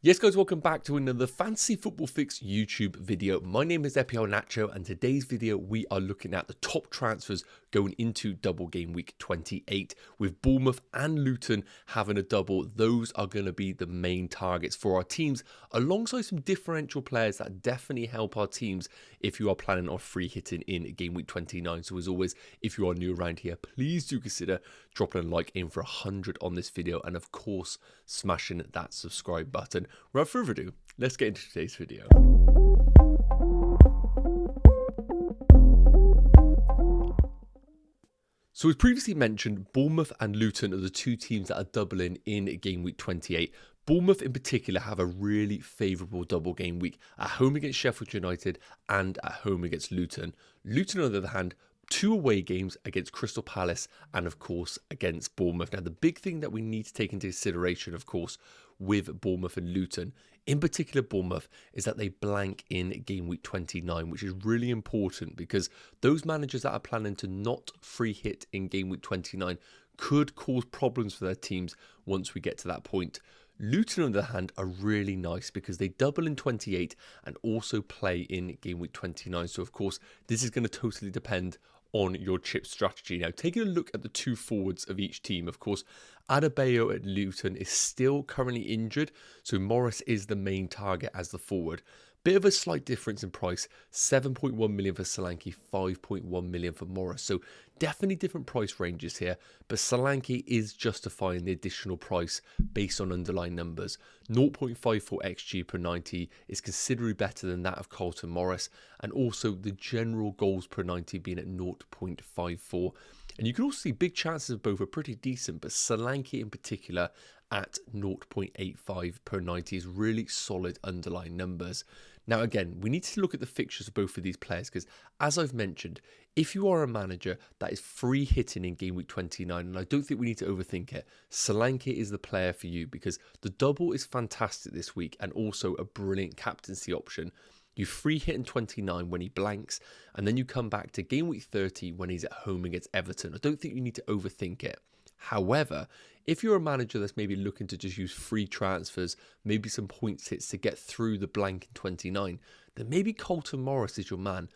Yes guys, welcome back to another Fantasy Football Fix YouTube video. My name is FPL Nacho and today's video we are looking at the top transfers going into Double Game Week 28 with Bournemouth and Luton having a double. Those are going to be the main targets for our teams alongside some differential players that definitely help our teams if you are planning on free hitting in Game Week 29. So as always, if you are new around here, please do consider dropping a like in for 100 on this video and of course smashing that subscribe button. Without further ado, let's get into today's video. So as previously mentioned, Bournemouth and Luton are the two teams that are doubling in Game Week 28. Bournemouth in particular have a really favourable double game week at home against Sheffield United and at home against Luton. Luton, on the other hand, 2 away games against Crystal Palace and of course against Bournemouth. Now the big thing that we need to take into consideration of course with Bournemouth and Luton, in particular Bournemouth, is that they blank in Game Week 29, which is really important because those managers that are planning to not free hit in Game Week 29 could cause problems for their teams once we get to that point. Luton, on the other hand, are really nice because they double in 28 and also play in Game Week 29. So, of course, this is going to totally depend on your chip strategy. Now, taking a look at the two forwards of each team, of course, Adebayo at Luton is still currently injured, so Morris is the main target as the forward. Bit of a slight difference in price, 7.1 million for Solanke, 5.1 million for Morris. So definitely different price ranges here, but Solanke is justifying the additional price based on underlying numbers. 0.54 XG per 90 is considerably better than that of Carlton Morris, and also the general goals per 90 being at 0.54. And you can also see big chances of both are pretty decent, but Solanke in particular at 0.85 per 90 is really solid underlying numbers. Now again, we need to look at the fixtures of both of these players because, as I've mentioned, if you are a manager that is free hitting in Game Week 29, and I don't think we need to overthink it, Solanke is the player for you because the double is fantastic this week and also a brilliant captaincy option. You free hit in 29 when he blanks, and then you come back to Game Week 30 when he's at home against Everton. I don't think you need to overthink it. However, if you're a manager that's maybe looking to just use free transfers, maybe some points hits to get through the blank in 29, then maybe Carlton Morris is your man.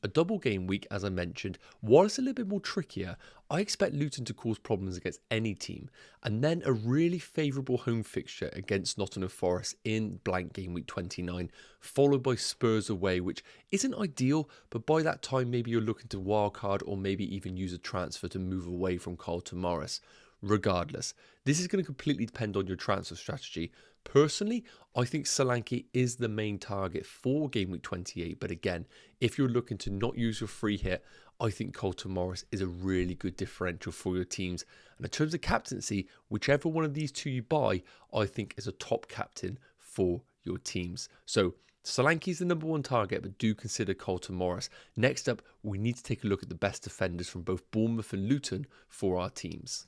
A double game week, as I mentioned, while it's a little bit more trickier, I expect Luton to cause problems against any team. And then a really favourable home fixture against Nottingham Forest in blank game week 29, followed by Spurs away, which isn't ideal, but by that time maybe you're looking to wildcard or maybe even use a transfer to move away from Carlton Morris. Regardless, this is going to completely depend on your transfer strategy. Personally, I think Solanke is the main target for Game Week 28, but again, if you're looking to not use your free hit, I think Carlton Morris is a really good differential for your teams. And in terms of captaincy, whichever one of these two you buy, I think is a top captain for your teams. So Solanke is the number one target, but do consider Carlton Morris. Next up, we need to take a look at the best defenders from both Bournemouth and Luton for our teams.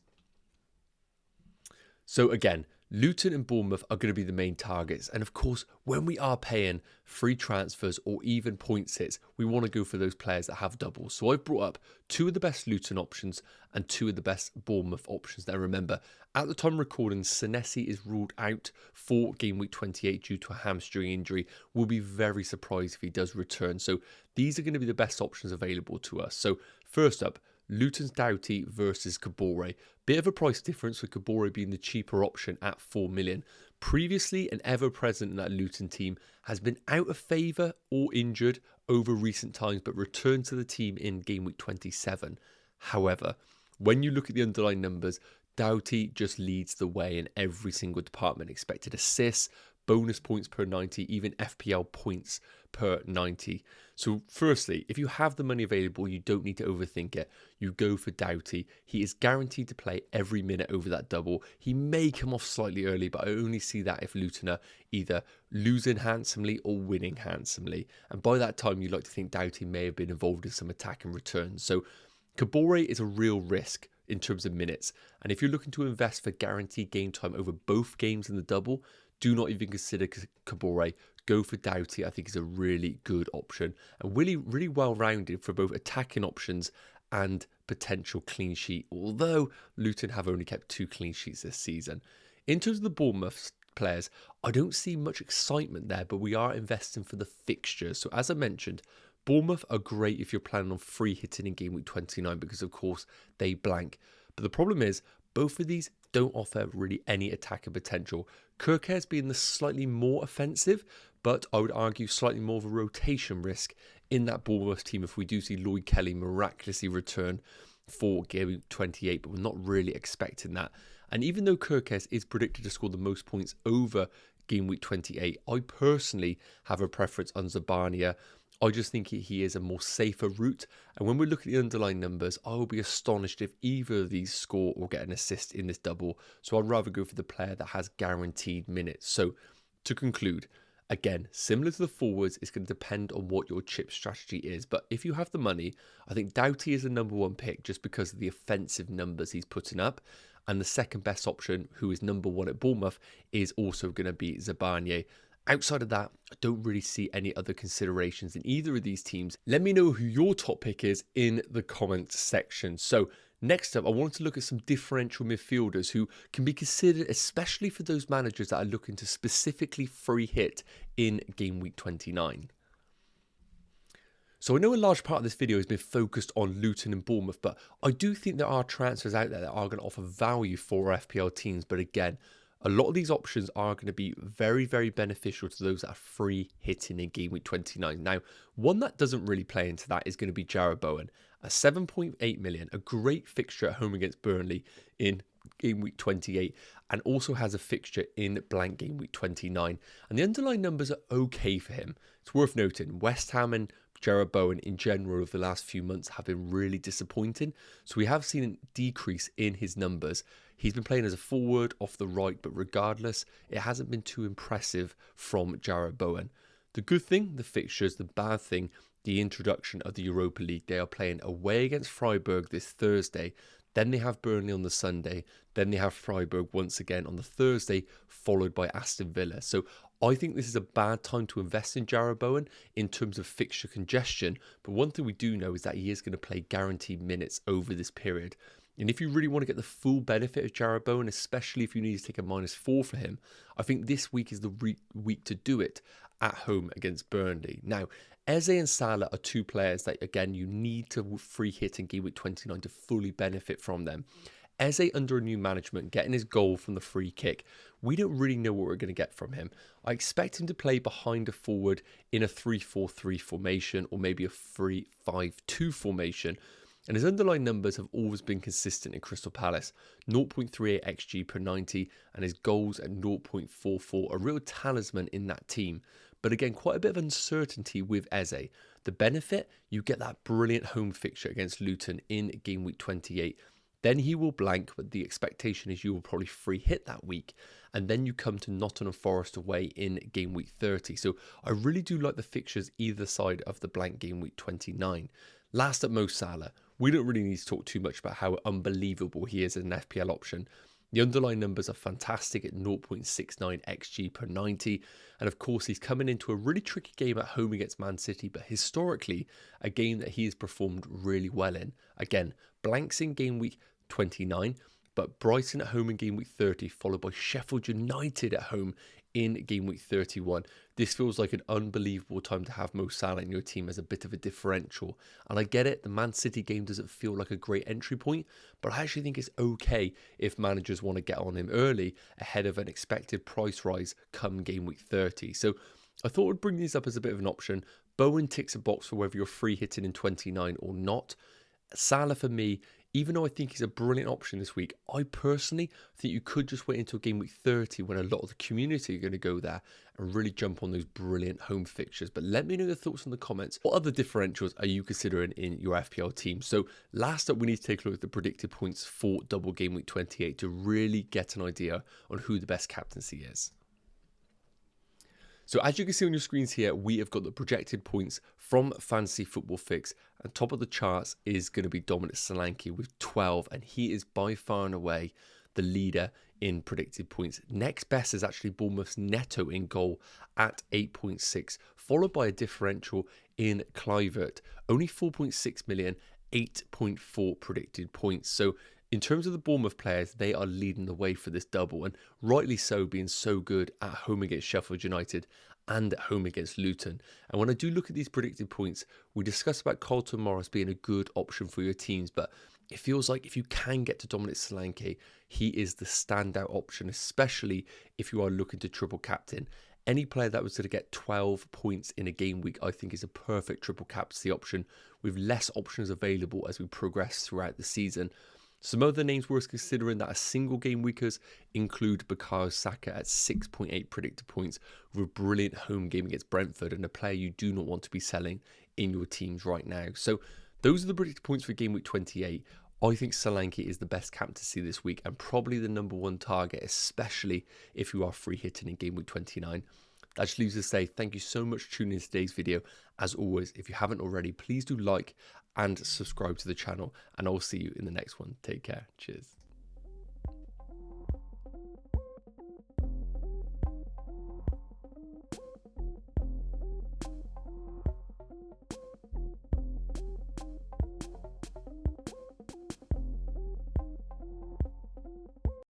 So again, Luton and Bournemouth are going to be the main targets. And of course, when we are paying free transfers or even points hits, we want to go for those players that have doubles. So I've brought up 2 of the best Luton options and 2 of the best Bournemouth options. Now remember, at the time of recording, Senesi is ruled out for Game Week 28 due to a hamstring injury. We'll be very surprised if he does return. So these are going to be the best options available to us. So first up, Luton's Doughty versus Kabore. Bit of a price difference with Kabore being the cheaper option at 4 million. Previously and ever present in that Luton team, has been out of favour or injured over recent times, but returned to the team in Game Week 27. However, when you look at the underlying numbers, Doughty just leads the way in every single department. Expected assists, bonus points per 90, even FPL points per 90. So firstly, if you have the money available, you don't need to overthink it. You go for Doughty. He is guaranteed to play every minute over that double. He may come off slightly early, but I only see that if Luton are either losing handsomely or winning handsomely. And by that time, you'd like to think Doughty may have been involved in some attack and returns. So Kabore is a real risk in terms of minutes. And if you're looking to invest for guaranteed game time over both games in the double, do not even consider Kabore. Go for Doughty. I think is a really good option and really well-rounded for both attacking options and potential clean sheet, although Luton have only kept 2 clean sheets this season. In terms of the Bournemouth players, I don't see much excitement there, but we are investing for the fixtures. So as I mentioned, Bournemouth are great if you're planning on free hitting in game week 29 because, of course, they blank. But the problem is, both of these don't offer really any attacker potential. Kirkers being the slightly more offensive, but I would argue slightly more of a rotation risk in that Bournemouth team if we do see Lloyd Kelly miraculously return for game week 28, but we're not really expecting that. And even though Kirkes is predicted to score the most points over game week 28, I personally have a preference on Zabania. I just think he is a more safer route. And when we look at the underlying numbers, I will be astonished if either of these score or get an assist in this double. So I'd rather go for the player that has guaranteed minutes. So to conclude, again, similar to the forwards, it's going to depend on what your chip strategy is. But if you have the money, I think Doughty is the #1 pick just because of the offensive numbers he's putting up. And the second best option, who is #1 at Bournemouth, is also going to be Zabanye. Outside of that, I don't really see any other considerations in either of these teams. Let me know who your top pick is in the comments section. So next up, I wanted to look at some differential midfielders who can be considered, especially for those managers that are looking to specifically free hit in game week 29. So I know a large part of this video has been focused on Luton and Bournemouth, but I do think there are transfers out there that are going to offer value for FPL teams. But again, a lot of these options are going to be very, very beneficial to those that are free hitting in game week 29. Now, one that doesn't really play into that is going to be Jarrod Bowen. A 7.8 million, a great fixture at home against Burnley in game week 28, and also has a fixture in blank game week 29. And the underlying numbers are okay for him. It's worth noting, West Ham and Jarrod Bowen in general over the last few months have been really disappointing. So we have seen a decrease in his numbers. He's been playing as a forward off the right, but regardless, it hasn't been too impressive from Jarrod Bowen. The good thing, the fixtures. The bad thing, the introduction of the Europa League. They are playing away against Freiburg this Thursday. Then they have Burnley on the Sunday. Then they have Freiburg once again on the Thursday, followed by Aston Villa. So I think this is a bad time to invest in Jarrod Bowen in terms of fixture congestion. But one thing we do know is that he is going to play guaranteed minutes over this period. And if you really want to get the full benefit of Jarrod Bowen, especially if you need to take a -4 for him, I think this week is the week to do it at home against Burnley. Now, Eze and Salah are two players that, again, you need to free hit in game week 29 to fully benefit from them. Eze under a new management, getting his goal from the free kick, we don't really know what we're going to get from him. I expect him to play behind a forward in a 3-4-3 formation or maybe a 3-5-2 formation. And his underlying numbers have always been consistent in Crystal Palace. 0.38 XG per 90 and his goals at 0.44, a real talisman in that team. But again, quite a bit of uncertainty with Eze. The benefit, you get that brilliant home fixture against Luton in game week 28. Then he will blank, but the expectation is you will probably free hit that week. And then you come to Nottingham Forest away in game week 30. So I really do like the fixtures either side of the blank game week 29. Last up, Mo Salah. We don't really need to talk too much about how unbelievable he is as an FPL option. The underlying numbers are fantastic at 0.69 XG per 90. And of course, he's coming into a really tricky game at home against Man City, but historically, a game that he has performed really well in. Again, blanks in game week 29, but Brighton at home in game week 30, followed by Sheffield United at home in game week 31. This feels like an unbelievable time to have Mo Salah in your team as a bit of a differential. And I get it, the Man City game doesn't feel like a great entry point, but I actually think it's okay if managers want to get on him early ahead of an expected price rise come game week 30. So I thought I'd bring these up as a bit of an option. Bowen ticks a box for whether you're free hitting in 29 or not. Salah for me, even though I think he's a brilliant option this week, I personally think you could just wait until game week 30 when a lot of the community are going to go there and really jump on those brilliant home fixtures. But let me know your thoughts in the comments. What other differentials are you considering in your FPL team? So last up, we need to take a look at the predicted points for Double Game Week 28 to really get an idea on who the best captaincy is. So as you can see on your screens here, we have got the projected points from Fantasy Football Fix. And top of the charts is going to be Dominic Solanke with 12. And he is by far and away the leader in predicted points. Next best is actually Bournemouth's Neto in goal at 8.6, followed by a differential in Kluivert. Only 4.6 million, 8.4 predicted points. So In terms of the Bournemouth players, they are leading the way for this double, and rightly so, being so good at home against Sheffield United and at home against Luton. And when I do look at these predicted points, we discussed about Carlton Morris being a good option for your teams, but it feels like if you can get to Dominic Solanke, he is the standout option, especially if you are looking to triple captain. Any player that was going to get 12 points in a game week, I think is a perfect triple captaincy option with less options available as we progress throughout the season. Some other names worth considering that are single game weekers include Bukayo Saka at 6.8 predicted points with a brilliant home game against Brentford and a player you do not want to be selling in your teams right now. So those are the predicted points for game week 28. I think Solanke is the best captaincy this week and probably the #1 target, especially if you are free hitting in game week 29. That just leaves us to say thank you so much for tuning in to today's video. As always, if you haven't already, please do like and subscribe to the channel, and I'll see you in the next one. Take care. Cheers.